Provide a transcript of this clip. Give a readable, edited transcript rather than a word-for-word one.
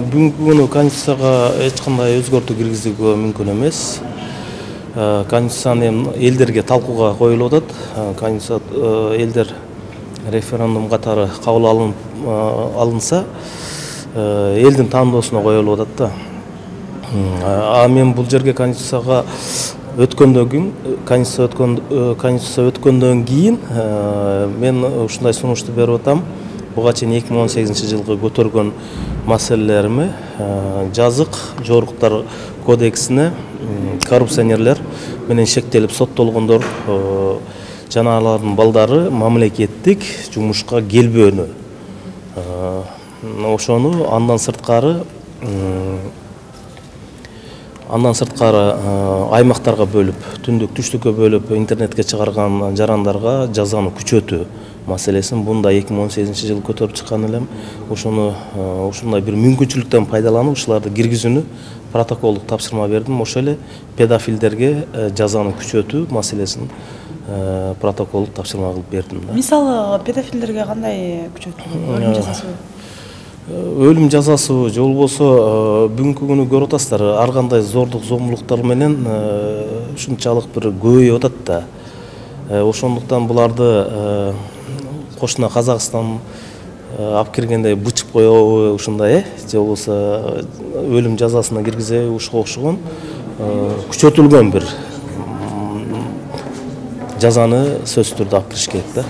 Бүгүнкү күнү Конституцияга эч кандай өзгөртүү киргизүүгө мүмкүн эмес. Конституцияны элдерге талкууга коюлуп атат. Конституция элдер референдум катары кабыл алынса, элдин тандоосуна коюлуп атат да. Мен бул жерге Конституция өткөндөн кийин мен ушундай сунушту берип атам. Буга чейин 2018 жылгы көтөргөн маселелерими жазык жоруктар кодексине коррупционерлер менен шектелип соттолгондор жана алардын балдары мамлекеттик жумушка келбөөнү, ошону андан сырткары аймактарга бөлүп, түндүк түштүккө бөлүп интернетке чыгарган жарандарга жазаны күчөтүү маселесин бунда 2018 жылы көтөрүп чыккан элем. Ушундай бир мүмкүнчүлүктөн пайдаланып ушуларды киргизүүнү протоколдук тапшырма бердим. Ошо эле педофилдерге жазаны күчөтүү маселесин протоколдук тапшырма кылып бердим. Мисалы, педофилдерге кандай күчөтүү? Өлүм жазасыбы? Өлүм жазасыбы же болбосо бүгүнкү күнү көрүп атасыздар, ар кандай зордук зомбулуктар менен ушунчалык бир көбөйүп атат да. Ошондуктан буларды кошуна Казакстан алып киргенде бычып коебу ушундай, же болбосо өлүм жазасына киргизеби, ушуга окшогон күчөтүлгөн бир жазаны сөзсүз түрдө алып кириш керек да.